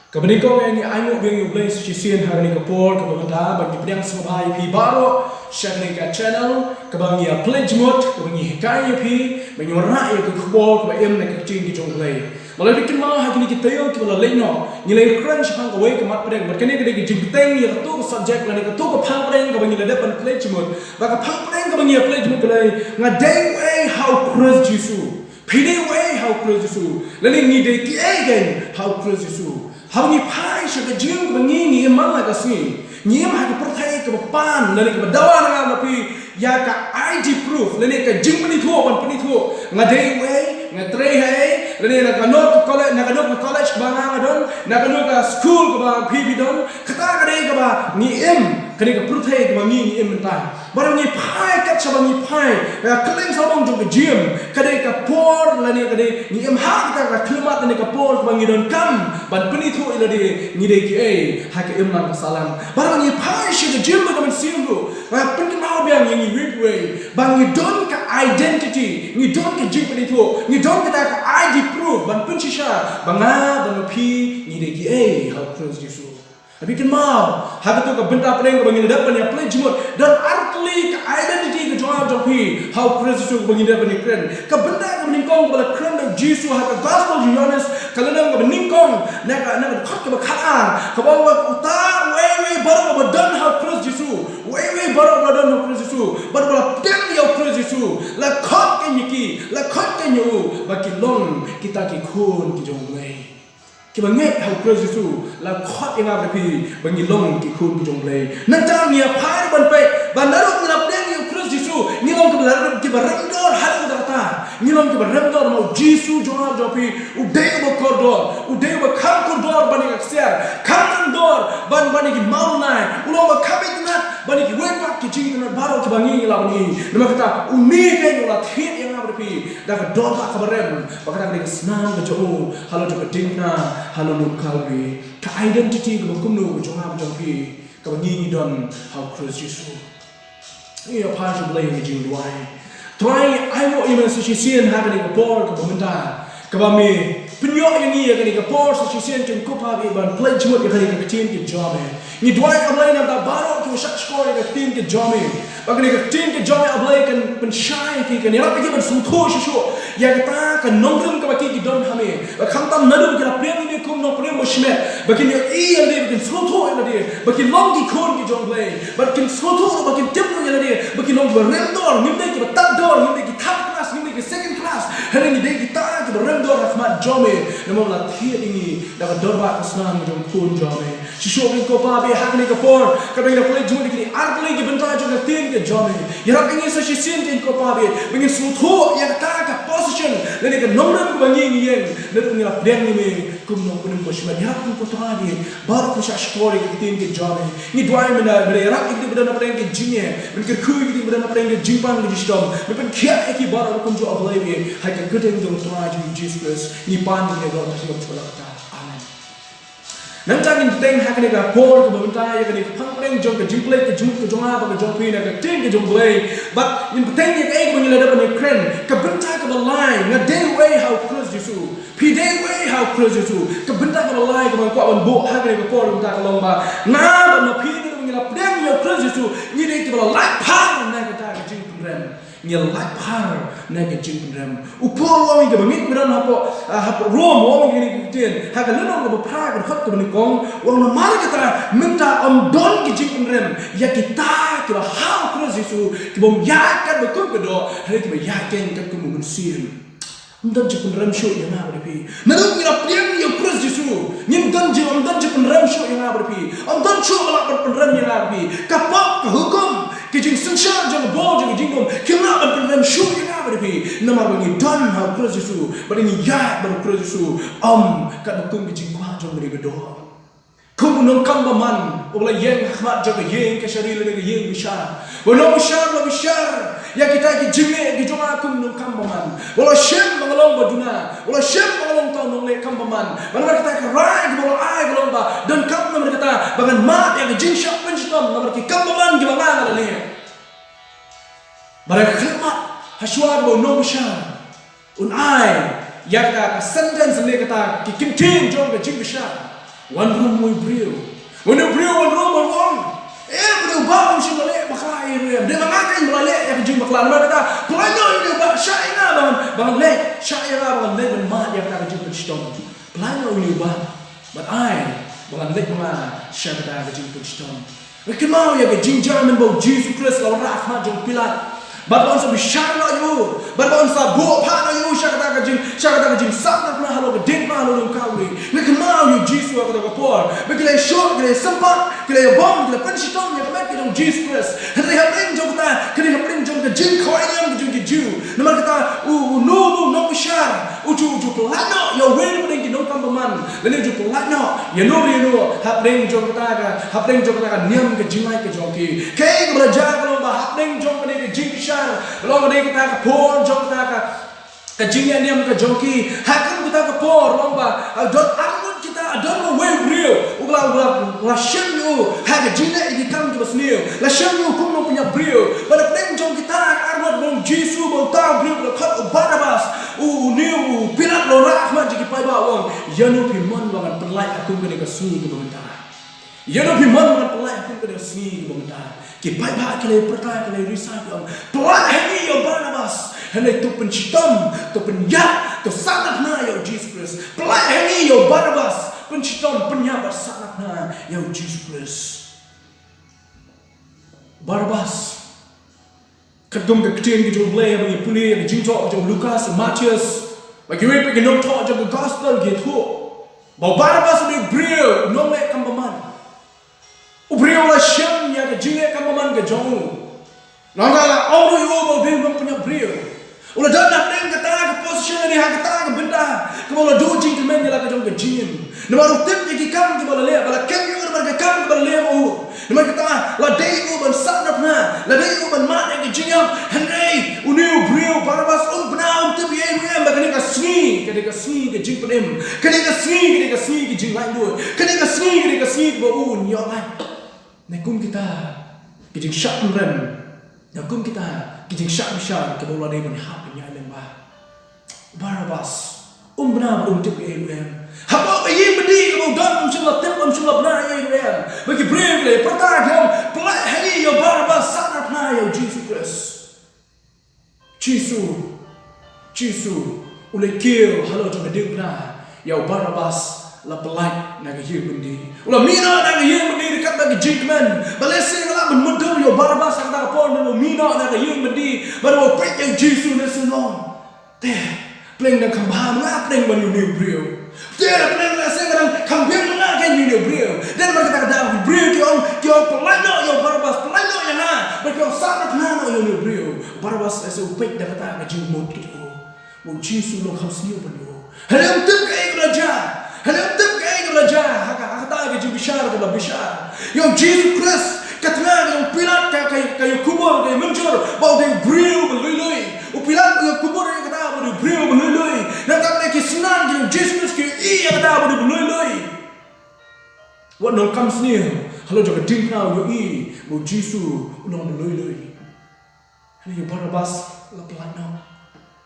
Kemudian kau yang ayu yang boleh sisian hari ni kapor kemudian bagi pedang sebagai pi baru share ni ke channel kebangi pledge mode kebangi hikaya pi menyuara ya ke kapor kebangi nak kecing di jonglei malah bikin mah hari ni kita yo kita leno nilai crunch hang away ke mat pedang berkini kita jing peteng ya tu subject lani ke tu ke phang pedang kebangi ada pen pledge mode baka phang pedang kebangi pledge mode kelai ngadai way how Christ Jesus pide way how Christ Jesus lani ni dei ki again how Christ Jesus how ni pai sudah jing bengi ni emang lah kasih ni emang ada percaya ke depan lalu ke dawan dengan tapi ya ka ID proof lalu ke jing penitu ngadai way ngatrai hai lalu nak kanok college ke bang adon nak kanok ke school ke bang pipi don kata kadai ke bang ni kadai ke percaya ke bang ni mentah barang ni pai kat sabang ni pai keleng sabang jong ke gym kadai ke por lalu kadai ni hak kita ke klimat lalu ke por ke bang don kam ban penitu ila di ni dei ki hak man salam barang ni pai shi ke gym ke man simbu penting mau biang yang ni way bang ni don ke identity ni don ke gym penitu ni don ke tak ID proof ban pensisha banga ban pi ni dei ki how Christ Jesus tapi kan mau hak tu ke benda pedang ke bang dapat ni pledge mode dan artli ke identity ke jawab pi how Christ Jesus bang dapat ni keren ke benda ke meningkong ke keren dan Jesus hak gospel Johannes kalau nak ke meningkong nak khot ke khaan ke bawa uta way baru badan how Christ Jesus way baru badan how Christ Jesus baru pedang how Christ Jesus la khot ke nyiki la khot ke nyu baki long kita ki khun ki jonglei ki banget how Christ Jesus la khot yang apa pi bangi long ki khun ki jonglei nan jang ni phai ban pe ban daruk ni pedang how Christ Jesus ni long ke balar ki barang dor hal data ni long ke barang dor mau Jesus jawab jopi udai bo kordor udai bo kham kordor bani aksar kham dor bani ki mau nai ulo bo khabit na bani ki wake up ki jing na baro ki bangi la ni nama kata umi ke yola thit yang apa pi da ka dor ba kabarem bakata ni snam ke jo halo jo dingna halo nu kalbi ka identity ko kumnu jo ha jo pi ka bangi ni don how Christ Jesus ni apa je boleh ni jing duai tuai ai mo iman su sisian ha ni ko por ko benda ka ba mi penyok yang ni ka ni ko por su sisian tin ko pa bi ban pledge mo ka ni ka tin ki job ni duai ablai na da baro ki sak score ka tin ki job bagi ni ka tin ki job ablai kan pensyai ki kan rak ki ban su tho shu ya kata kan nongrum ka baki ki don hame ba kham tam nadu ki ra prem ni kum no prem mo shme bagi ni i ande bagi su tho ila de bagi long ki khon ki jong blai bagi su tho bagi tip no ila de bagi long ba rem dor nim de ki ba tat dor nim de ki third class nim de ki second class hari ni de ki ta ki ba rem dor rahmat jome namo la thi ini da dor ba asnan jong khon jome shisho ki ko pa be hak ni ka por ka be la pole jung ki ar pole ki benta jong ka tin ki jome ya ra ni sa shisin ki ko pa be bagi su tho ya ta ka position lani ka nomram ko bangi ni yen na tu ni la den ni me kum no kunim ko shma ya kun ko ta ni bar ko sha shkori ki tin ki jome ni dwai me na be ra ki bida na preng ki jinye ben ki khu ki bida na preng ki jimpang ki jistom me pen khia ki bar ko kum jo ablai be ha ka gudeng dong ta ji Jesus ni pan ni go ta ko chola ta amen nan ta ni teng ha ka ni ka por ko ben ta ya ka ni phang preng jong ka jimple ki jum ko jonga ba ka jong pi na ka tin ki jong blai but ni teng ni ka ko ni la da ban kren ka ben ta ka ba lai na day way how Christ Jesus pi day way how Christ Jesus ka ben ta ka ba lai ka ban ko ban bo ha ka ni ka por ta ka long ba na ba na pi ni la prem yo Christ Jesus ni de ki ba lai pa na ka ta ka jing prem ni la pa na ka jing prem u por wa mi ka ba mi ka na ha po rom wa mi ni ki tin ha ka lo ka ba pra ka khat ka ni kong wa na mar ka ta minta om don ki jing prem ya ki ta ki ba how Christ Jesus ki bom ya ka ba ko do ha ki ba ya ken ka ko mun sin dan je pun ram show yang apa pi naru ngira priang yang Christ Jesus nyim dan je pun ram show yang apa pi am dan show bala pun ram yang apa pi kapap ka hukum ki jing sunshine jang bo jang jing dom kina pun ram show yang apa pi namar bangi dan ha Christ Jesus bani ni ya ban Christ Jesus ka hukum ki jing kwa jang beri bedo kum non kam ba man ola yeng khmat jaga yeng ke shari le yeng bishar wono bishar ya kita ki jime ki jonga kum non kam ba man wala shem mangalong baduna wala shem mangalong ta non le kam ba man mana kita ka rai ki wala ai galong ba dan kam na kita bagan ma ya ki jing shap pen jitom na ki kam ba man ki ba ngala le bara khmat hashwa bo no bishar un ai ya ka sentence le kata ki kim tin jong ka jing bishar One room we brew. When you brew one room one room. Brew ba sing lale bakla ire. Dia mangakai lale yang jing bakla nama kata. Pelanya ini ba syaina bang le syaira bang le ban ma yang kata jing penstong. Pelanya ini ba. But I bang le ma syaira kata jing penstong. Kenal ya ke jing Jerman bau Jesus Christ lawan rahmat jong Pilat. Bapak unsa bisyar na yo, bapak unsa buo pa na yo siya kata kajing sakna na halo kedin na halo ng kauli. Nagkamaw yo Jesus ako na kapor. Bigla short, bigla sempat, bigla bomb, bigla pensiton ya kamet kitong Jesus Christ. Hindi hapring jong ta, kini hapring jong ka jing ko ayam jong ki Jew. Naman kata no bisyar, uju pelano yo wen pring kinong kambaman. Lani uju pelano, no hapring jong kata niam ka jingay ka jong ki. Kay braja ko ba hapring jong ka ni jing Long ni kita ke por jong kita ke jingnya niam ke jongki hakan kita ke por long ba don't kita don't know where real ula shem you ha ke jingnya iki kam ke basnil la shem you kum no punya real pada pleng jong kita arwat bong Jesu bong ta real le khat Barnabas new Pilat lo rahmat jiki pai ba wong yanu pimon bangan pelai aku ke sini ke bentar yanu pimon bangan pelai aku ke sini ke bentar ki pai ba ke le pertai ke le risai om pelai ni yo Barnabas hendak tu pencitom tu penyat tu sangat na yo Jesus Christ pelai ni yo Barnabas pencitom penyabar sangat na yo Jesus Christ Barnabas kadum ke kecil ke jom blay bagi puli ke jingtok jom Lukas Matius bagi we pe ke nom tok jom gospel gitu bau Barnabas ni brio nom le kambaman Ubriu la shem ya ke jinge kamaman ke jongu. Nangala auru yo bo bing bang punya brio. Ula dah nak deng kata ke position ni ha kata ke benda. Kemo la do jing kemen la ke jong ke jing. Nama rutin iki kam ke bala le bala kem yo bar ke kam ke bala le mo. Nama kata la dei u ban sanap na. La dei u ban ma ke jing henry uniu brio Barnabas bna te bi em ba ke ka sni ke jing pedem. Ke ka sni ke jing lain do. Ke ka sni bo un yo lai. Nakum kita kijing syak rem. Nakum kita kijing syak besar ke bola ni hap nya lembah. Barnabas benar tip em. Hapa bayi bedi ke dan inshallah tip inshallah benar em. Bagi brave le pertanyaan pelai hari yo Barnabas sangat na yo Jesus Christ. Jesus ule kill halo jom dingna yo Barnabas la pelai na ke bendi. Ula mina na ke bendi dekat bagi jingman. Balesi la ben mudul yo Barnabas kata pon no mina na ke bendi. Baru pek yo Jesus na sunon. Teh pleng na kambam na pleng ban yo brio. Teh pleng la sengan kambam na ke yo brio. Dan mereka kata brio ki on pelai no yo Barnabas pelai no ya na. Bagi on sangat na no yo brio. Barnabas ese pek da kata ke jingmot ki o. Mo Jesus lo khasio ban yo. Halam tem ke raja. Halam tem ke raja kata ke bishar ke bishar yo Jesus Christ katna yo Pilat kayo kubur kayo mencur bau de brio belui o Pilat yo kubur kata bau de brio belui nak tak ke sinan yo Jesus Christ ke iya kata bau de belui what no comes near halo jaga ding now yo mo Jesus unong belui yo Barnabas la pelana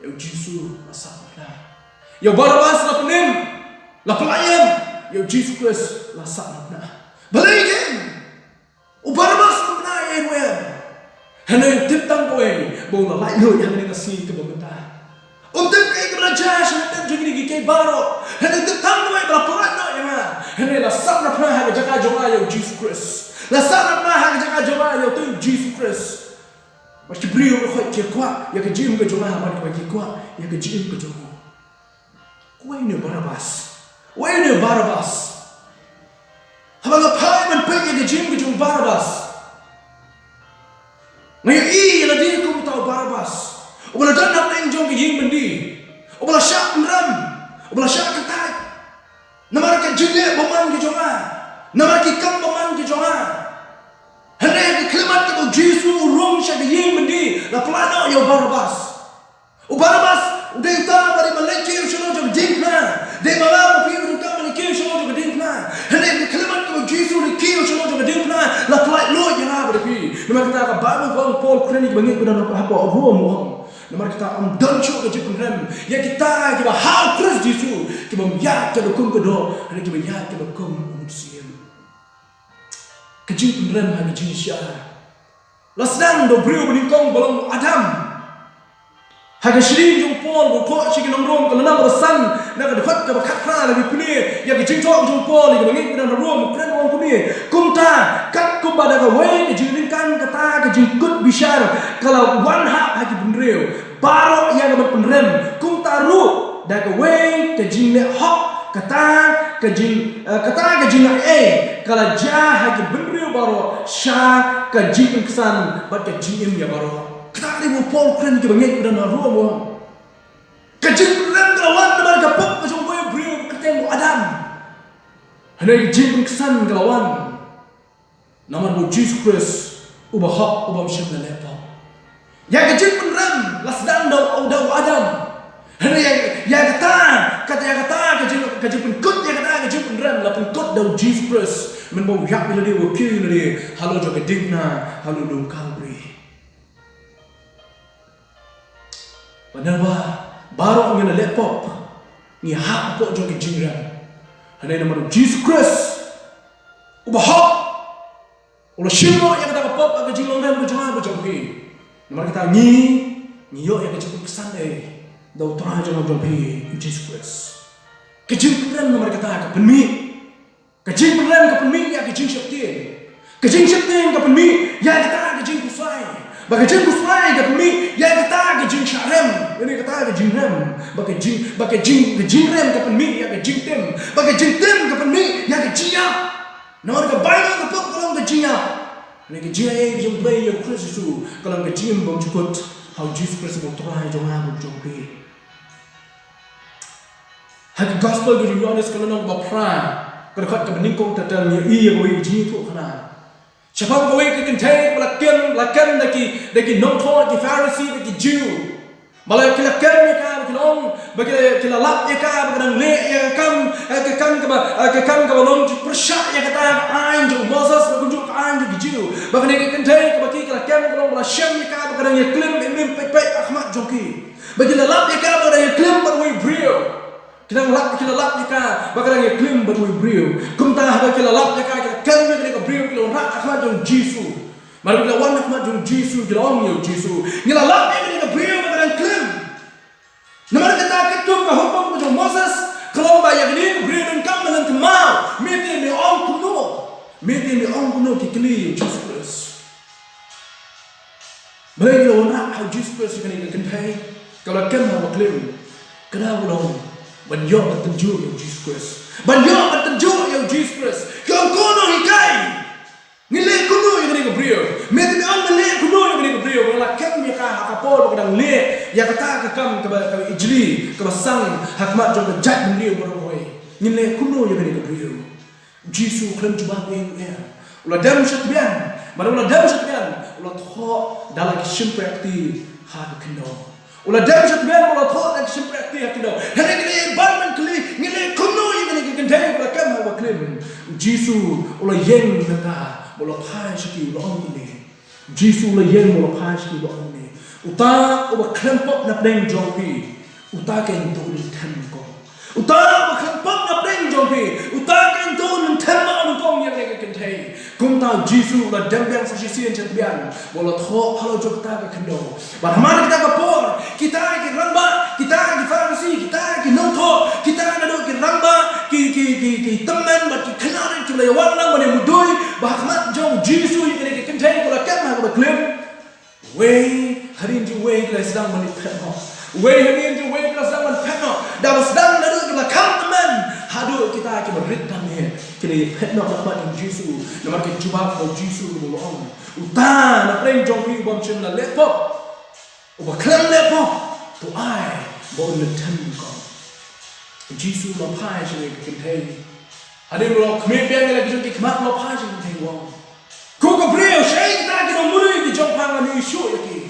yo Jesus asapna yo Barnabas la penim la pelayan yo Jesus Christ la sakna balai gen u Barnabas na en wen hene tip tang ko bo la lai lo yang ni kasi ke benda tip ke raja shan tip jigi ke baro hene tip tang ko la pelan no yang hene la sakna pra ha jaga jonga yo Jesus Christ la sakna pra ha jaga jonga yo tu Jesus Christ mas brio ko ke kwa ya ke jim ke jonga ha ko ke kwa ya ke jim ke jonga ko ni Barnabas Where Barnabas? Habang pai man pay ke jim ke jong Barnabas. Ngayon la di ko tahu Barnabas. Wala dan nak nang jong ke jim bendi. Wala syak ram. Wala syak ketai. Namar ke jile boman ke jonga. Namar ke kam boman ke jonga. Hene ke klimat ke Jesus rong syak ke jim bendi. La plano yo Barnabas. O Barnabas de ta bari malaki yo shino jong dinkna. De mala mo pi ta malaki yo shino jong dinkna. Hene ke klimat ke Jesus de ki yo shino jong dinkna. La plai lo ya na bari pi. Nama kita ka Bible Paul Clinic bangit ko na apa ro mo. Nomor kita dan cuk ke penrem. Ya kita kita hal Kristus Yesus. Kita ya kita kum kedo. Hari kita ya kita kum manusia. Kejing penrem hari Yesus. Lasdang do brio beningkong balong Adam. Hanya Shri Jungpol buku sih kita rom kalau nama bersan nak dekat ke bakakra lagi punya ya kita jengtok Jungpol lagi bagi kita rom keren orang punya kumta kat kumpada kawai kejengkan kata kejengkut bishar kalau one hak lagi penreu baru yang dapat penrem kumta ru dah kawai kejengnek hak kata kejeng kalau jah lagi penreu baru syah kejeng kesan bat kejengim ya baru kita ni Paul keren ke banyak kita nak ruang kejeng keren kawan teman kapok kejeng boy brio ketemu Adam hendak kejeng kesan kawan nama bu Jesus Christ ubah hak ubah syaitan lepas ya kejeng keren lasdan dau Adam hendak ya kata kejeng pengkut ya kata kejeng keren lah pengkut dau Jesus Christ menbau yak bila dia wakil dia halo jo kedingna halo dong kalbri. Padahal baru ingin laptop ni hak apa jo kejingran. Hanya nama Jesus Christ. Ubah hak. Ulah syimo yang kita pop ke jinglang dan berjumpa berjumpa. Nama kita ni yo yang kita kesan Dau terang jo berjumpa Jesus Christ. Kejingran nama kita ke penmi. Kejingran ke penmi ya kejing syaitan. Kejing syaitan ke penmi ya kita kejing kusai. Bagi jin kusai ke pemi ya kata ke jin syarem ini kata ke jin rem bagi jin rem ke pemi ya ke jin tem bagi jin tem ke pemi ya ke jia nomor ke Bible ke pop kalau ke jia ini ke jia yang play ya Kristus tu kalau ke jin bang cukup how Jesus Christ bang try jangan bang jompi hak gospel ke Yohanes kalau nak bapra kalau kat ke beningkong tatan ya iya kau jin tu kana siapa kau yang kentai lakukan lagi non-Torah, lagi Pharisee, lagi Jew, malah kita lakukan mereka, kita lap mereka, kita le, kita balong persyak yang kata anjing Moses, berkunjung ke anjing Jew, bahkan yang kentai kita lakukan balong belasem mereka, kita yang klaim pek Ahmad Joki, bagi lap mereka, kita yang klaim berway brio. Kita lap mereka, bahkan yang klaim berway brio. Kumtah kita lap mereka, kita klaim mereka brio, kita nak Ahmad Jong Jesu. Mari kita wan Ahmad Jong Jesu, kita orang Jesu. Kita lap mereka brio, bahkan yang klaim. Nama kita ketum ke hukum Jong Moses, kalau bayar ini brio dan kamu nanti mau, mesti ni orang kuno kikli Jesus Christ. Bagi kita wan Jesus Christ yang kita kentai, kalau kamu mau klaim, kenapa belum? Banyak bertunjuk yang Jesus Christ. Banyak bertunjuk yang Jesus Christ. Kau kuno hikai. Nilai kuno yang ni kebriu. Mesti orang nilai kuno yang ni kebriu. Kalau kem mereka hakapol kadang nilai. Ya kata kekam ke ijli ke basang hakmat jom jat beliau beroi. Nilai kuno yang ni kebriu. Jesus klaim cuba yang ulah dam syatbian. Mana ulah dam syatbian. Ulah thok dalam kesimprakti hak kendo. Ulah dam syatbian ulah thok dalam kesimprakti hak kendo. Hendak ni ban kali nilai kuno yang ni kendai ulah kam hawa klaim. Jesus ulah yang nata ulah pai syaki ulah ini. Jesus ulah yang ulah pai syaki ulah ini. Uta ulah klempop nak deng jompi. Uta kan tu temko. Uta ulah klempop nak deng jompi. Uta kan tu temko nukong yang ni kendai. Kumta Jesus ulah dembang sasisian syatbian. Ulah thok halau jok kita ke kendo. Barhamana kita kapor. Kita ke ramba, kita ke Pharisee, kita ke non-Torah, kita nado ke ramba, ki teman, ki kenalan ke lawan lang mana mudoi, bahmat jong Jesus yang ke kentai kula kan ha klaim. Wei hari ini wei kita sedang menipetno. Wei hari ini wei kita sedang menipetno. Dah sedang nado kita kan teman. Hadu kita ke berita ni. Kita petno bahmat Jesus. Nama kita cuba kau Jesus bolong. Utan nak klaim jong pi bom chen na lepop. Ubah klaim lepop. Tu ai boleh letemko. Jesus lapai je kentai. Ada orang kemudian lagi jadi kemat lapai je kentai wong. Kau kebriu saya kita kena mulai di jompan ni isu lagi.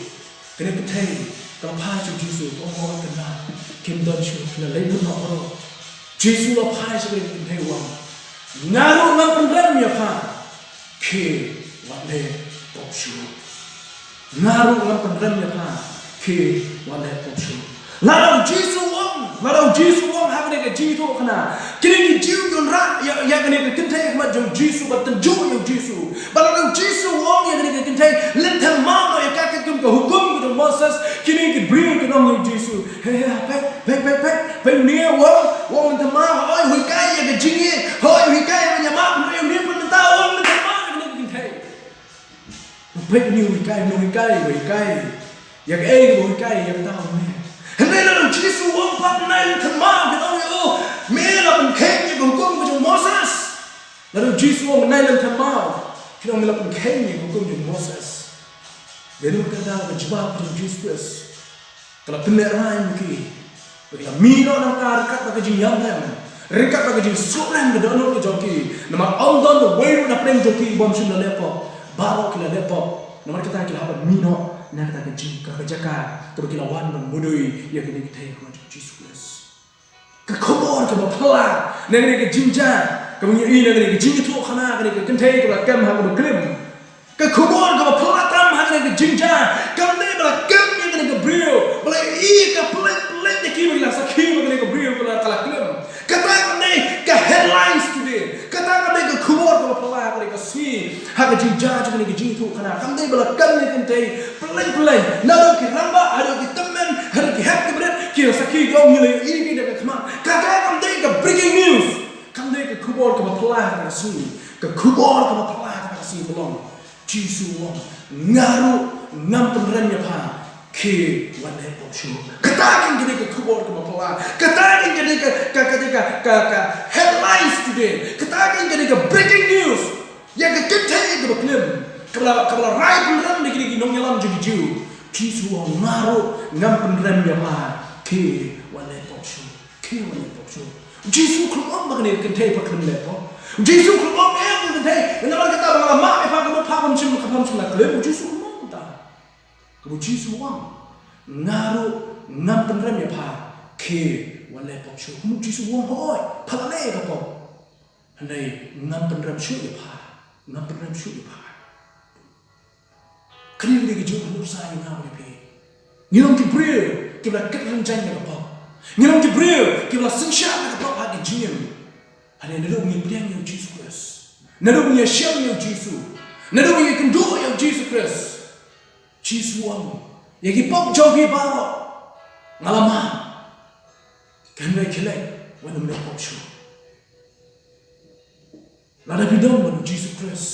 Kena kentai lapai je Jesus orang kena kimdan syu kena lebih nak orang. Jesus lapai je kentai wong. Naru ngam pengram ya pa. Ke wale bopsyu. Naru ngam pengram ya pa. khiวันแรกผมชูแล้วเราจีสุวงแล้วเราจีสุวงหากเนี่ยจีทุกขณะกินกินจิวจนรักอยากเนี่ยกินเทมาจงจีสุบัดตันจูอย่างจีสุบัดเราจีสุวงอยากเนี่ยกินเทเล่นทำมาเราอยากกินกับหุกุมกับมอสกินกินบริวกับน้องอย่างจีสุเฮ้ยไปเนี่ยวงมันทำมาเฮ้ยหุยไก่อยากกินจีเฮ้ยหุยไก่มันอยากมาเรื่องนี้มันตาวงมันทำมาอยากกินเทไปนี่หุยไก่อยากเองหุยไก่อยากตาวเนี่ยนี่เราจีสุวงพักในทำมาพี่น้องอยู่เมื่อเราเป็นเข่งอย่างกุมกับมอสแล้วจีสุวงในเราทำมาพี่น้องเราเป็นเข่งอย่างกุมกับมอสเดี๋ยวเราจะได้เป็นฉบับของจีสุคริสต์kalau penerai mungkin kita mino nak rekat bagi jing yang lain rekat bagi jing soran ke dalam ke joki nama ondon the way na prem joki bom sun lepo baro kila lepo nama kita kila apa mino nak kita ke jing ke jaka ke kila wan mudui ya kini kita ke Jesus Christ ke khobor ke bapala nak ke jinja ke menyi nak ke jing itu khana ke kentai ke kam ha ke klim ke khobor ke bapala tam ha ke jinja kam ne bala kam ke brio bala I ke pelan de ki bala sakhi bala ke brio bala kala klim kata ne ke headlines today kata ne ke khobor ke bapala ke si ha ke jinja ke jing itu khana kam ne bala kam ne kentai pelan nado ke ramba ado ke temen har ke hap ke berat ki sakhi yo ni le I ke de khama kata kam ne ke breaking news kam ne ke khobor ke bapala ke si ke khobor ke bapala ke si belong Jesus wong ngaru ngam penren ya pa ke wan le pok shu katakan gini ke khobor ke bapala katakan gini ke headlines today katakan gini ke breaking news ya ke kentai ke baklim kabla rai penren gini nong yalam jadi jiu Jesus wong ngaru ngam penren ya pa ke wan le pok shu Jesus kelom bagni kentai paklim le pok Jesus kelom kentai nama kita bang mak pa ke pa pam sim la klem Jesus kelom ta ke Jesus wang ngaru ngam penrem ya pa ke wan le pok shu mu Jesus wang hoi phala le ka pok handai ngam penrem shu ya pa kri ke ju nu sa ni na pe ngilong ki bril ki bla kat ran jan ka pok ngilong ki bril ki bla sin sha ka pok ha ki jim hane ne lo ngi priang yo Jesus Christ ne lo ngi sham yo Jesus ne lo ngi kendo yo Jesus Christ Jesus wang ye ki pok jo ki ba ro ngalama kan re khile wan me pok shu la da bidon ba Jesus Christ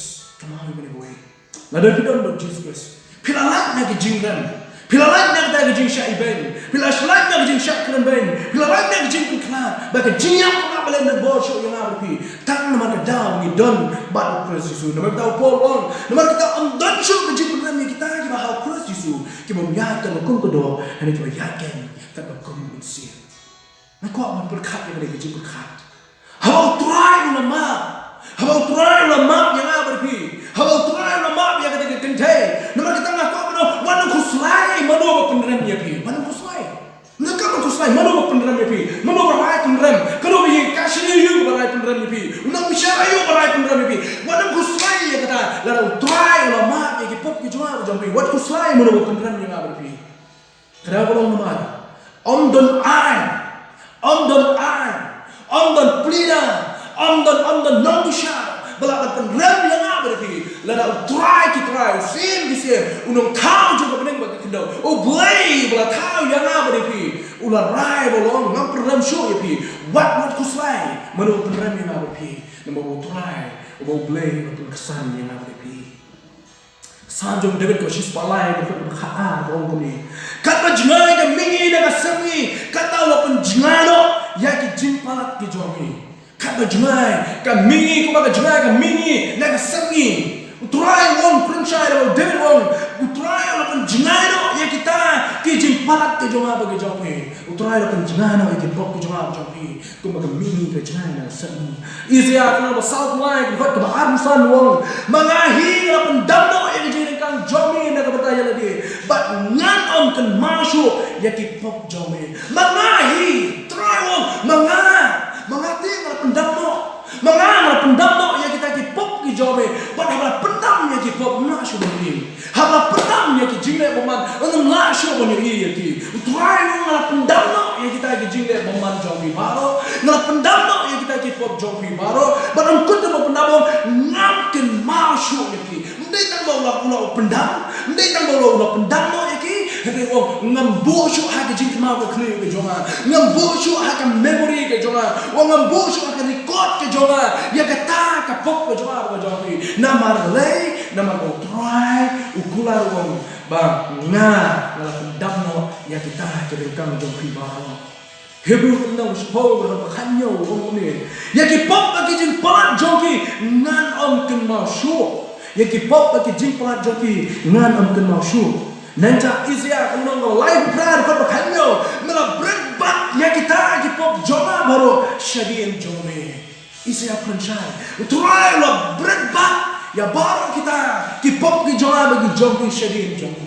kama ha me boy la da bidon ba Jesus Christ pila la na ki jingran pila la na da ki jing sha iben pila shlai na ki jing sha kran ben pila la na ki jing klan ba ka jing yang ka balen na bo shu yang ha pi tang na ma ka daw ni don ba Christ Jesus na ma daw Paul on na ma ka am don shu ka jing kran ni kita ki ba ha Christ Jesus ki ba ya ka ma kum ko do hani ki ba ya ken ka ba kum min si na ko ma per khat ni ka jing per khat how try na ma how try na ma yang ha pi how try na ma ya ka ke kentai na ma kita ngako no wan ku slai ma do ba penrem ya pi man ku slai na ka ku slai ma do ba penrem ya pi ma do ba rai penrem ka do ye ka shi yu ba rai penrem ya pi na ku sha yu ba rai penrem ya pi wan ku slai ya kata la do try na ma ya ki pop ki jwa jom pi wat ku slai ma do ba penrem ya ba pi kada ko long ma om don plida om don no sha bala penrem ya ba pi la da try sim unong thao ju ka beneng ba ka do o blay bala thao ya nga ba pi ula rai ba long ngam penrem shu ya pi wat ku slai ma do penrem ya ba pi na mo try o blay ba kesan ya nga ba pi sanjung David ko sis palai ko kha ko ni kata jingai ka mingi na ka sangi kata wa pen jingano ya ki jimpalat ki jomi kata jingai ka mingi ko ba jingai ka mingi na ka sangi utrai won princhai ro David won utrai wa pen jingano ya kita ki jimpalat ki joma ba ki jomi utrai wa pen jingano ya ki bok ki joma jomi ko ba ka mingi ka jingai na sangi Isaiah kana ba south line ko ba armsan won mangahi na pen damno kang jomi na kabataya na di but ngan on kan mashu ya ki pop jomi mangahi try won mga ting na pendamno ya kita ki pop ki jomi but habla pendam ya ki pop mashu ni habla pendam ya ki jingle boman on la shu bon ni syuk yaki ndai tang mau ulah pendam ndai tang mau ulah pendam no yaki hebe wong ngambo syuk ha ke jing mau ke clear ke jonga ngambo syuk ha ke memory ke jonga wong ngambo syuk ha ke record ke jonga ya kata ka pop ke jonga ke jonga namar lei namar ko try ukular wong ba nga ngala pendam no ya kita ke rekam jong pribadi Hebrew nang sepuluh berapa kanyo orang ni. Yang pop bagi jin pelat joki ngan om ken mau show. Yang pop bagi jin pelat joki ngan om ken mau show. Nanti Isya kena ngau live prayer berapa kanyo. Mela break back yang kita pop joma baru syadien jome. Isya pencai. Try lo break back ya baru kita pop ke joma bagi joki syadien jome.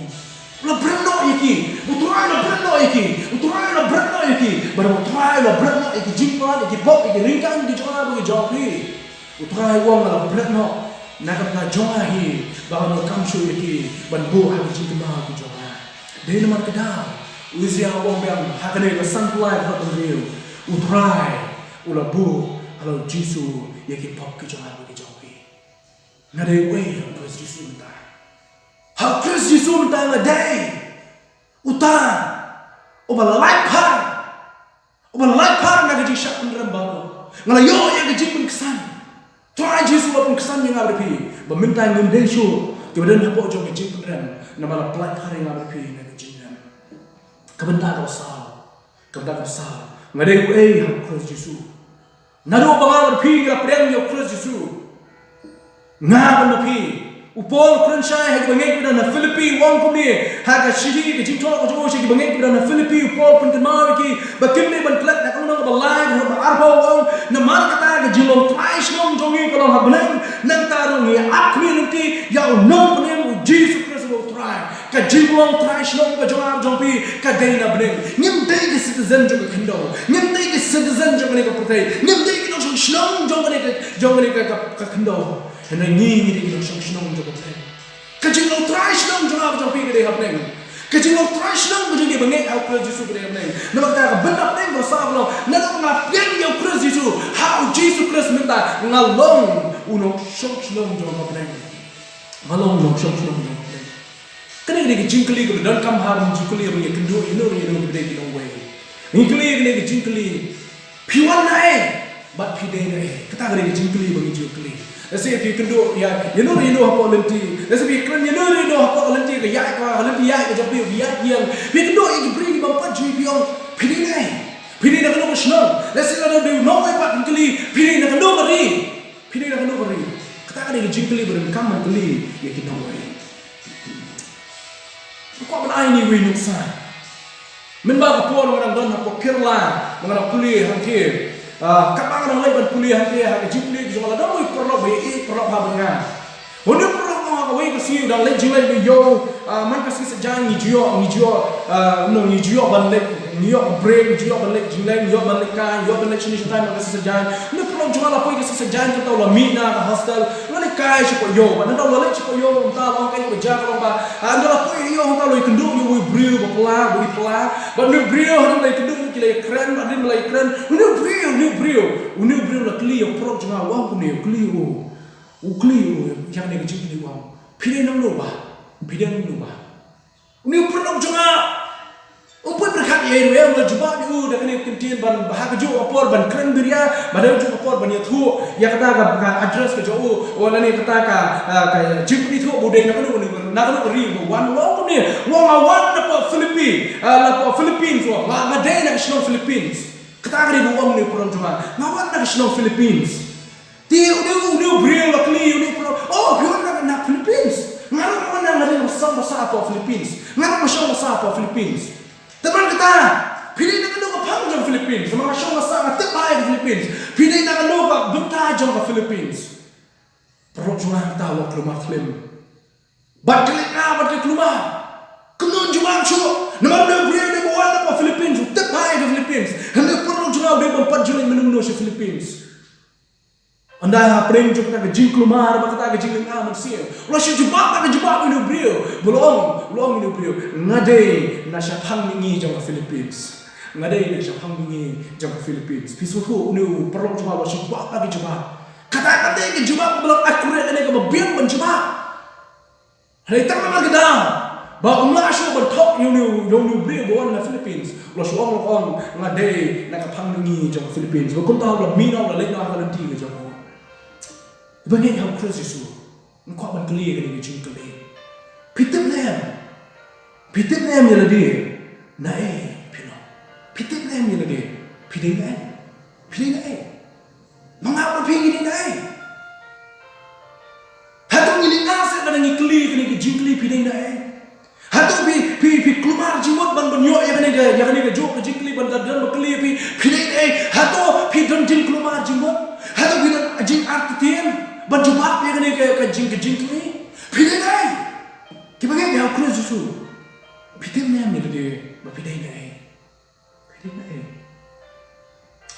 La brano iki, utrai la brano iki, utrai la brano iki, baru utrai la brano iki jimpa iki pop iki ringkang di jonga bagi joki, utrai wong la brano, nakap na jonga hi, bawa no kamshu iki, ban bu ha jimpa bagi jonga, dari nomor kedal, usia wong yang hakane la santuai hot review, utrai, ula bu, halo jisu, iki pop ke jonga bagi joki, ngade way terus jisu minta. How Chris Yesus minta ngadai utang, ubah life par nak jadi syak penerang baru, ngalayo yang jadi penkesan, try Yesus pun kesan yang ada pi, berminta ngadai show, kemudian apa jom jadi penerang, nama life par yang ada pi nak jadi penerang, kebentar kau sal, ngadai how Chris Yesus, nado bangal pi ngala perang yo Chris Yesus, ngapa pi? Upol Krenshai hagi bangeng pada na Philippines wong kumni haga shiri ke jingtol ko joshi hagi bangeng pada na Philippines upol pun kenal ki bakimni ban klat na kuno ba live ba arbo wong na mar kata ke jilong twice long jongi ko long habnang nang tarong ni akmi nanti ya no punem Jesus Christ will try ka jilong twice long ka jong jongpi ka dei na bneng ngim dei ke citizen jong khando ngim dei ke citizen jong ni ka protai ngim dei ke jong shlong jong ni ka khando Hena ni di kita senang juga pun. Kecil lo trash long jawab jawab pergi deh hapeng. Kecil lo trash long berjadi bangek aku Yesus deh hapeng. Nama kita benar hapeng bersama lo. Nama ngapain yang Yesus? How Jesus Christ minta ngalong unok shok long jawab hapeng. Ngalong unok shok long jawab hapeng. Kena kita jingkli ke dan kam harum jingkli yang kedua ini kita kita way. Jingkli kita jingkli. Piwan naik, bat pide naik. Kita kita jingkli bagi jingkli. Nasi if you can do ya, you know apa lenti. Nasi if you know apa lenti ke ya ke jadi ya yang. You can do it bring bampat jadi pion. Pilih nak kena senang. Nasi kalau dia no apa pilih nak kena beri. Pilih nak kena beri. Kita kan ini jingkli berengkam menteli ya kita beri. Kau mana ini win nuksan. Menbaga puan orang don apa kirla, mengenai pilih hampir. Kapag orang lain berkuliah dia, jipli jual ada mau perlu habisnya. Orang perlu mau kawin kasih dan lain jual bio, man kasih sejauh ni jual balik, break jual balik jual balik kan, jual balik sini time man kasih sejauh. Orang perlu jual apa kasih sejauh kita ulah mina hostel, orang kaya siapa yo, mana tahu lain siapa yo, entah orang kaya berjaga orang bah, anda apa yo, entah lo ikenduk yo brio berpelah, but no brio orang lain ikenduk kita keren, ada mulai keren, no brio nak clear pro jangan wang punya clear, yang ni kecil ni wang, pilih nang lupa, ni pernah jangan, upah berkat ya, mau jumpa ni, dah kena kentin ban bahag jo apor ban keren beria, badai jo apor ban yathu, ya kata address ke jauh, orang ni kata kayak jip ni tu budai nak kena ri, wang apa Philippines, ngadai nak senang Philippines. Kata kali buang ni perang cuma, ngawan nak senang Philippines. Dia beri lakli, biar nak Philippines. Ngawan nak bersama apa Philippines. Ngawan bersama apa Philippines. Teman kita, pilih nak lupa panjang Philippines. Sama bersama terbaik Philippines. Pilih nak lupa bertajam ke Philippines. Perang cuma tahu kelumah klim. Batkelik kelumah. Kenun jual cuy. Nama dia beri dia buat apa Philippines. Terbaik ke Philippines. Hendak perlu jual dia empat jual minum di Philippines. Anda pernah juga kita jing kelumar, kita jing dengan manusia. Ulah si jebak ini beliau. Belum ini beliau. Ngadai nasi pang ini jauh Philippines. Ngadai nasi pang ini jauh Philippines. Pisu tu ni perlu jebak, ulah si jebak. Kata-kata ini jebak belum akurat ini ke ke biang benjema hari tak mana kita ba umla shu ban thok yung bri bon na Philippines lo shuang lo on ngade na ka phang ni jong Philippines ba kun ta la mi na la le na ka lan ti ke jong ba nge ham Christ Jesu nó qua ban kli ke ni jing kli pitip nem ya la di na pino pitip nem ya la di pidai na mangap na pingi ni na hatong ni na sa ka ni kli ke ni jing kli pidai na hatong pi klumar jimot ban yo ya ka ni jo ke jing kli ban da dan kli pidai na hato pi don jing klumar jimot hato pi don jing artien ban jubat ya ka ni ka jing kli pidai na kibagai ya Christ Jesu pitip nem ni de ba pidai na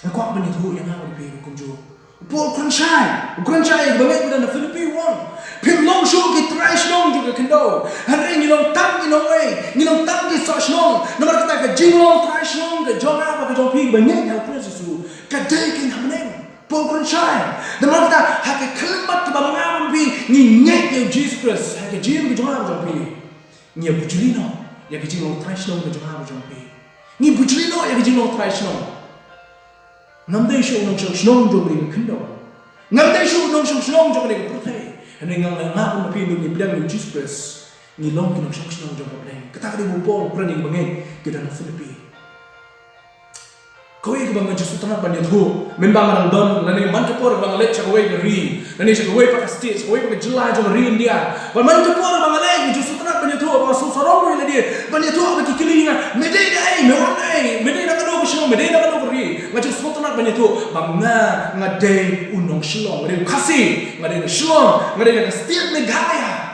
Aku apa ni tu yang aku dipilih kunjung. Paul Kranchai banyak pada Philippines won. Pim long show ke trash long juga kendo. Hari ni long tang ni long way, ni long tang ke trash long. Nomor kita ke jinglong trash long ke jong apa ke jong pi banyak yang Christ Jesu. Kadai ke hamnem. Paul Kranchai. Nomor kita hak ke kelebat ke bangam pi ni nyek yang Jesus Christ. Hak ke jim ke jong apa jong pi. Ni bujulino yang ke jinglong trash long ke jong apa jong pi. Ni bujulino yang ke jinglong trash long. Ngamdai shu nong shong jong ni kendo. Ngamdai shu nong shong jong ni prothai. Ani ngang ngap na pinu ni bidang ni Jesus Christ. Ni long ki nong shong jong ni. Kata di Paul Kran ni bangai kita na Philippines. Kau ini kebangan Yesus tanah banyak tu, membangan don, nani mantapor bang lek cakawai ke ri, nani cakawai pakai stage, cakawai pakai jelah jom ri India, bang mantapor bang lek Yesus tanah banyak tu, bang susarong ni dia, banyak tu apa kikilinga, medai dah, mewan dah, medai nak kado bersama, medai nak kado ri, macam Yesus tanah banyak tu, bang ngadai unong shalom, ngadai kasih, ngadai shalom, ngadai nak setiap negara.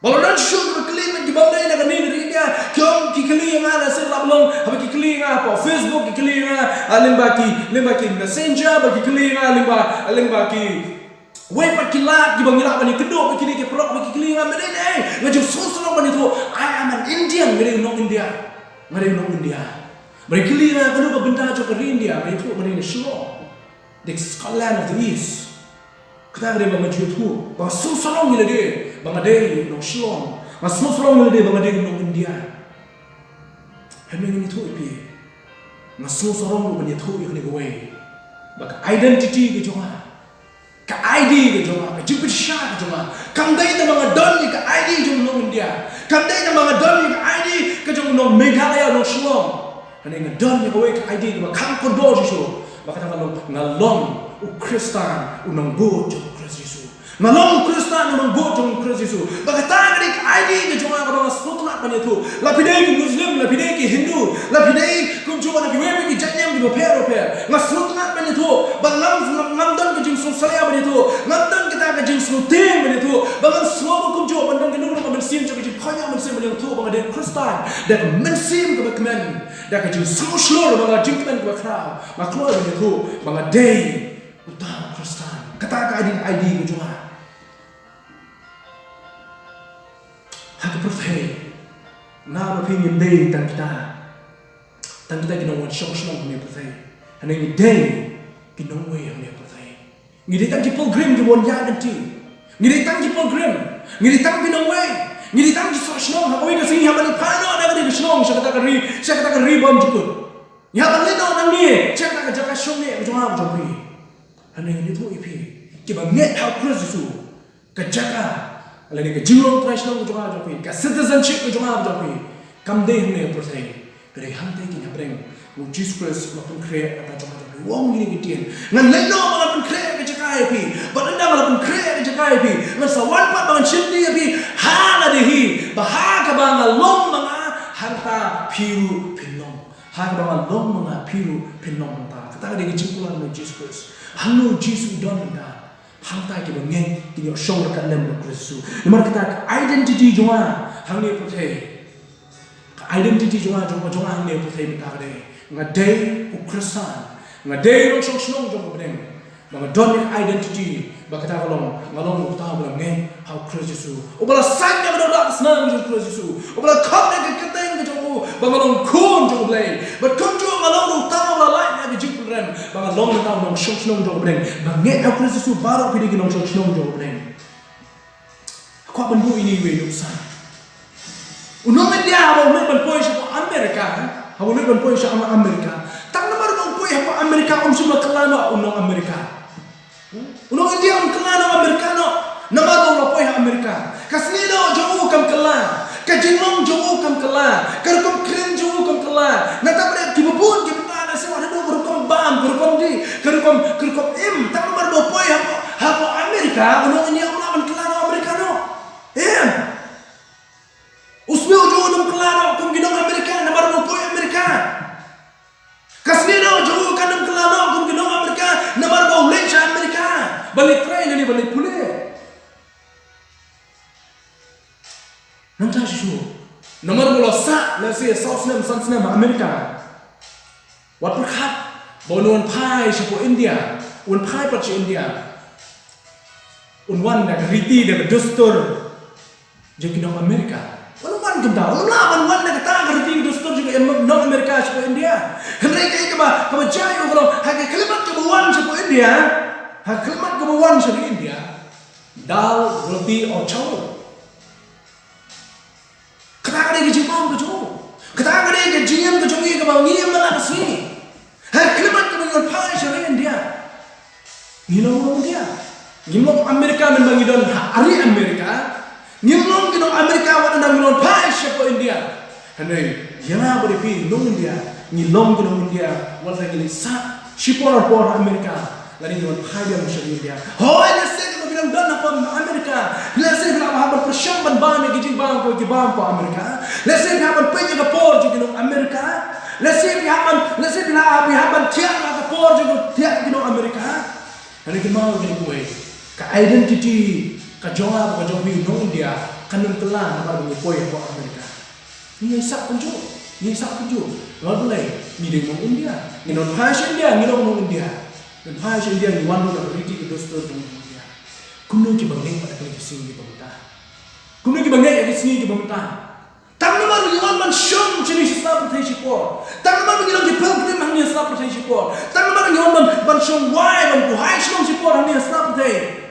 Kalau nak shoot berkeliling di bawah ini nak ni India, kau kikeliling ada selaplang, apa kikeliling apa Facebook kikeliling lembaki Messenger, bagi kikeliling lembaki web kilat di bawah ini apa ni kedua bagi ni keprok bagi kikeliling apa ni, ngajak susah orang itu, I am an Indian, mereka non India, mereka kikeliling kedua benda juga India, mereka itu mereka Shalom, the Scotland of the East. Kita ada bang majuat tu, bang susah orang dia, bang ada nong Shalom, bang susah orang dia, bang ada nong India. Hanya ini tu ipi, bang susah orang bang tu yang ni gue, bang identity ke jonga, ke ID ke jonga, ke jemput syah ke jonga, kamdai tu bang don ni ke ID jom nong India, kamdai tu bang don ni ke ID ke jom nong Meghalaya nong Shalom. Hanya don ni gue ke ID tu bang kangkor doa jisu, bang kata kalau ngalong. Ukristan unang buat jom Christ Yesus. Ngalong Ukristan unang buat jom Christ Yesus. Bagatan kedik ID ke jom apa bang sesuatu banyak tu. Lapidai ke Muslim, lapidai ke Hindu, lapidai ke jom nak wewe ke janyam ke doper. Ngas sesuatu banyak tu. Bang ngamdan ke jom susaya banyak tu. Ngamdan kita ke jom sutim banyak tu. Bang semua ke jom bandang ke nurung mensim jom ke jom kaya mensim banyak tu. Bang ada Kristan dan mensim ke bakmen. Dan ke jom seluruh bang jom kemen ke bakrau. Makrau banyak tu. Bang ada utang Kristen, kata ID ke cuma. Hak percaya, nama pingin day tang kita kena wan shong punya percaya. Hanya ini day kena way punya percaya. Ngidi tang ki pilgrim ke wan yang nanti. Ngidi tang ki pilgrim, ngidi tang kena way, ngidi tang ki shong. Hak way kasi haman pano ada ke shong. Saya katakan ri bom jukut. Ya balik orang ni, saya katakan jaga shong ni cuma jumpi. Hanya ini tu ipi, kita net how Christ Yesus, kejaga, lalu ke jinglong trash long ke jomah jopi, ke citizenship ke jomah jopi, kamdeh ni percaya, kerana hantai kita bring, Jesus Christ lapun create apa jomah jopi, wong ini kitian, ngan leno lapun create ke jaga ipi, badanda lapun create ke jaga ipi, ngan sawan pat bangan cinti ipi, hala dehi, bahaka bangal long mga harta piru pinong, harta bangal long mga piru pinong ta, kata dia kejimpulan dengan Jesus Christ. Halo Jesus don kita, hantai kita ngeng kita show dekat dalam Kristus. Dimana kita identity jua, hang ni percaya, identity jua hang ni percaya kita ada. Ngadai ukrisan, ngadai orang senang jom berdeng, mengadon identity. Bakata kalau ngalong kita boleh ngeng how Kristus. Obala sangka berdoa senang jom Kristus. Obala kau nak keteng jom, bangalong kun jom boleh. Berkun jom ngalong utama bola lain yang dijemput. Bang long tahu nong shong jom berdeng, bang ngek aku Kristus baru pilih nong shong jom berdeng. Kau bendu ini we nuksa. Unong India mau nak benpoi siapa Amerika, mau nak benpoi siapa Amerika. Tak nama benpoi siapa Amerika semua kelana unong Amerika. Unong India kelana Amerika no. Nama tu benpoi Amerika. Kasnino jauh kam kelana. Kajinglong jauh kam kelana. Karukom keren jauh kam kelana. Nata pada kibupun kibupana semua ada karukom bam, karukom di, karukom im. Tak nama benpoi siapa Amerika. Unong India unong kelana Amerika no. Usmil jauh dalam kelana, kum ginong Amerika, nama rupoi Amerika. Kasnino jauh kan dalam kelana, kum ginong Amerika, nama bau Malaysia Amerika. Balik train ini balik pulih. Nampak sih, nama bau Losa, nasi South Nam, South Nam Amerika. Wat perkat, bau nuan pai siapa India, nuan pai perci India. Unwan dah riti dah dustur, jadi ginong Amerika. Walau kita, walau wan nak kata kerja dostor juga yang non Amerika seperti India. Henry kaya kaba jaya kalau hak kelimat kebuan seperti India, hak kelimat kebuan seperti India, dal roti atau caw. Kata kerja kejimam kecaw, kata kerja kejiam kecawi kaba ngiyam mana kesini. Hak kelimat kebuan pai seperti India. Ngilong India, ngilong Amerika membangi don hari Amerika. Ngilong ginong Amerika wana nang ngilong pai siapa India. Henry, yana beripi nong India, ngilong ginong India wana ngilong sa sipor Amerika. Lari ngilong pai dia musyad India. Hoi lese kalau bilang dan apa Amerika. Lese kalau haban persyamban bang gijing bang ko gibang ko Amerika. Lese haban penye ka por ginong Amerika. Lese haban tiang ka por tiang ginong Amerika. Henry gimau gini kowe. Ka identity kajawab kajawi nong India kanun telah nama dengan koi apa Amerika. Ni sak kunju, Nggak boleh. Ni dengan India, ni non India, ni non India. Non India ni wanu dah beriti ke dostor nong India. Kuno ki bangai pada kali kesini di pemerintah. Kuno ki bangai di sini di pemerintah. Tak nama ni wan man shom jenis Islam pertai sipor. Tak nama ni orang jepang ni mahnya Islam pertai sipor. Tak nama ni orang man shom wai man buhai shom sipor mahnya Islam pertai.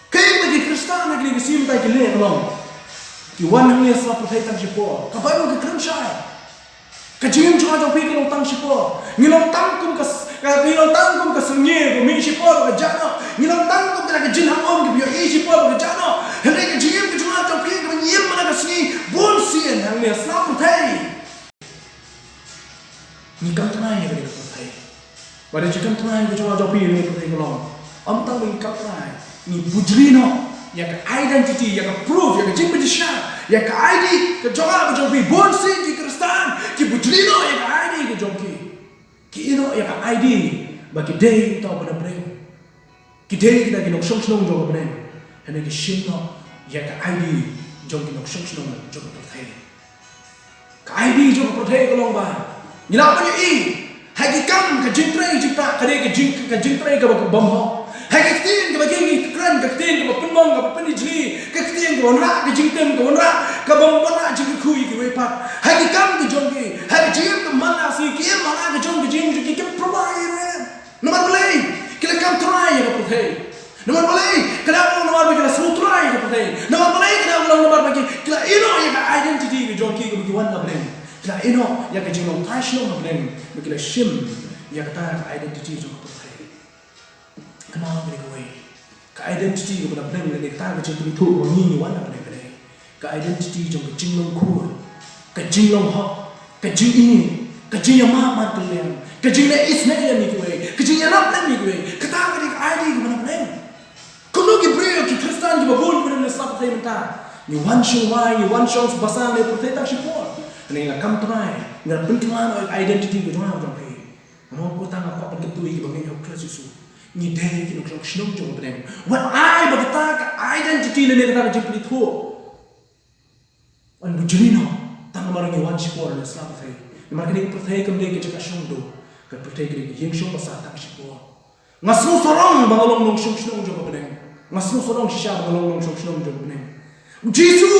Kaya bagi Kristen lagi kesim tay kile kalong. Kiwan hang ni sa pertai tang sipo. Kapay mo ke kremshay. Kajim chua jong pi kalong tang sipo. Ngilong tang kum ka sengye ko mi sipo ka jano. Ngilong tang kum ka jin hang om ki bi sipo ka jano. Henry ka jim ka chua jong pi ka nyim mana ka singi bon sien hang ni sa pertai. Ni kam tanai ka pertai. Pada jikam tanai ka chua jong pi ni pertai kalong. Am tang ni kam tanai. Ni bujrino, ya ke identity, ya ke proof, ya ke jimbedisha, ya ke ID, ke joga ke bonsi, ki Kristen, ki bujrino, ya ke ID ke jogi, ki ino ya ke ID, bagi day tau pada brem, ki day kita kinok song joga brem, hanya ki shino, ya ke ID, jogi kinok song joga pertai, ke ID joga pertai kolong ba, nila apa ni? Hagi kam ke jintrai jita, kade ke jintrai ke bamho. Hai ketin ke bagi kran ke ketin ke penmong ke penijli ke ketin ke onra ke jingtem ke onra ke bambona jing kui ke wepat hai kam ke jongki hai jim ke mana si ke mana ke jong ke jing ke provide nomor boleh kila kam try ke pertai nomor boleh kila nomor bagi la sru try ke pertai nomor boleh kila nomor bagi kila ino ya ke identity ke jongki ke bagi wan na blem kila ino ya ke jingong tasno na blem kila shim ya ke ta identity jong kenapa mereka wei? Ke identity ke pada benda mereka tak kerja bentuk wangi wana pada mereka. Ke identity jom ke jinglong kur, ke jinglong hok, ke jing ini, ke jing yang mamat kalian, ke jing yang isne yang ni wei, ke jing yang apa ni wei. Kita kerja ID ke pada mereka. Kuno ke brio ke Kristen ke babun pada Islam pertai mentah. Ni one show wai, ni one show sebasar ni pertai tak sipor. Ni nak kam try, nak pentuan identity ke jom jom ni. Mau aku tangga apa pengetui ke bagian yang kerasusu. Ni day ki nok shnong jong brem when I bagata ka identity le negata ka jipli tho an bujrino tang marang ni wan sipor le Islam thai ni marketing perthai kam de ke ka shong do ka perthai ki yeng shong basa tak sipor ngasnu sorong bangalong nong shnong jong brem ngasnu sorong shisha bangalong nong shnong jong brem Jisu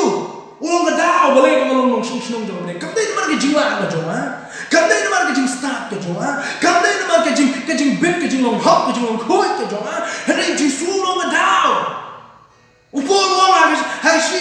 uang ka dao balai bangalong nong shnong jong brem kam de mar ke jiwa ka jong ha kam de mar ke jing start ka jong ha kam de mar ke jing bit ke jing long hop ke jing long khoi ke jong ha henry Jisu lo ka dao upon wong ha shi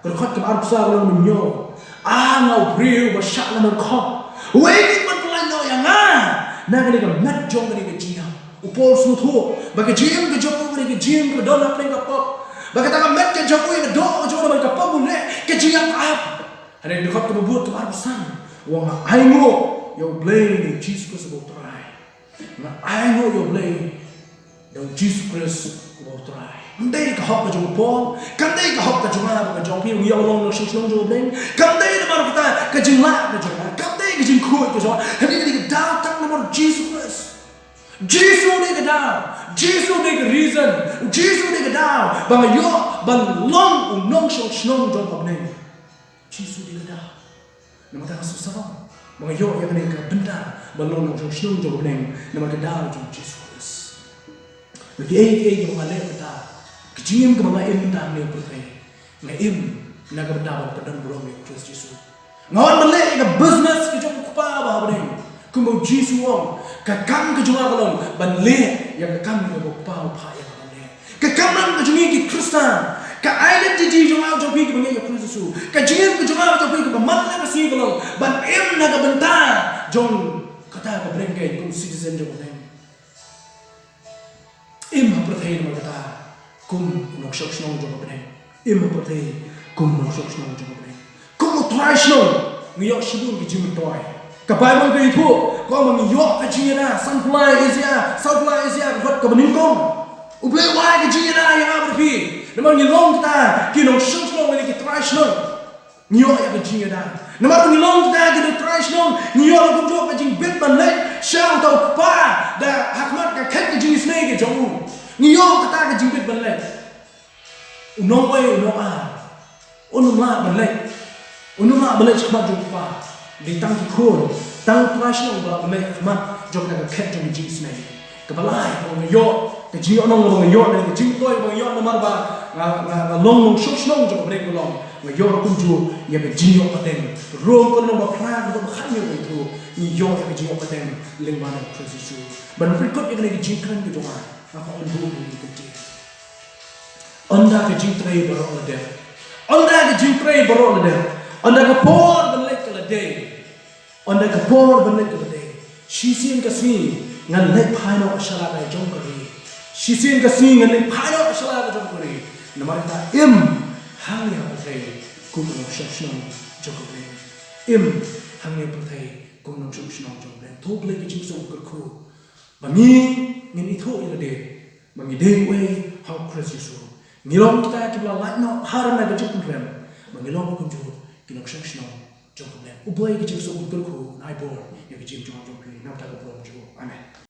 Kalau kau kebar besar kalau menyo, ngau beriu bersak nama kau. Wei kita berpelan yang nak ni kan mat jong ni kejia. Upor suatu, bagi jim kejauh ni kejim ke dalam peling kapap. Bagi tangan mat kejauh ni kejauh dalam kapap boleh kejia apa? Hari ni kau kebuat kebar besar. Wang aingo yo blame ni Jesus Christ try. Na aingo yo blame yo Jesus Christ try. Ndai ka hok ka jong pom, kan dai ka hok ka jong la ka jong pi ngi yo long no shong jo blame. Kan dai na mar ka jing la ka jong, kan dai ka jing khu ka jong. Hari ni ka down tak na mar Jesus Christ. Jesus ni ka down. Jesus ni ka reason. Jesus ni ka down. Bang yo ban long nong shong jo blame. Jesus ni ka down. Nama tak susah. Mga yo yang ni ka benda balon ng shong jo blame. Nama ka down jong Jesus Christ. Bagi ay yung mga lewa ta. Kejim ke mga im ta ni pertai. Nga im na ka benda padang burong ni Christ Jesus. Ngawan malay ka business ke jong kupa ba blame. Kumo Jesus wong ka kam ke jong agalong ban le yang ka kam ke kupa pa yang le. Ka kam nam ke jong ki Kristen. Ka identity jong au jong pi ke bangya Christ Jesus. Ka jim ke jong au jong pi ke man na ka si galong ban im na ka benda jong kata ka blame ke kum citizen jong blame. Im pertai nama kata kum nok shok snong jong blame. Im pertai kum nok shok snong jong blame. Kum traditional ngiyok shibun ke jim toy. Ka Bible ke itu ko mang yok ka jina sunfly Asia got ka benin kom. Uble wa ke jina ya berpi. Namang ngilong ta ki nok shok snong ni ke traditional. Ngiyok ya ke jina. Namang ngilong ta ke traditional ngiyok kum jok ka jing bit ban le shang tau pa da hakmat ka khat ke jing snake ke jong. Ngiyok kata ke jing bit ban le. Unong wei unong unong la ban le. Unong la ban le chmat jong pa. Di tang ki khon tang traditional ba ban le khmat jong ka khat jong jing snake. Ka balai ko ngiyok ke jing onong ngiyok ne ke jing toy ba ngiyok namar ba nga long shok snong jong ban le long. Ngiyok kum ju ya ke jing yok paten. Rom ko no ba khra ko khan yo itu. Ngiyok ya ke jing yok paten ling ban Christ Jesus. Ban rikot ya ke jing kan ke jong apa undu ni kecil. Anda ke jing tray baru ada. Anda ke jing tray baru ada. Anda ke por balik ke lade. Anda ke por balik ke lade. Sisin ke sini ngan lek paino asala ke jong kari. Sisin ke sini ngan lek paino asala ke jong kari. Nama kita im hang yang pertai kum nok shong jong kari. Im hang yang pertai kum nok shong jong kari. Thok lek ke jing song kerku. Bagi ngin itu ila de bagi de we how Christ Jesus ngilong kita kibla like no haran na gajuk problem ngilong kunju kinok shong jong problem uboy gajuk so kulku nai bor ya gajim jong na ta ko problem amen.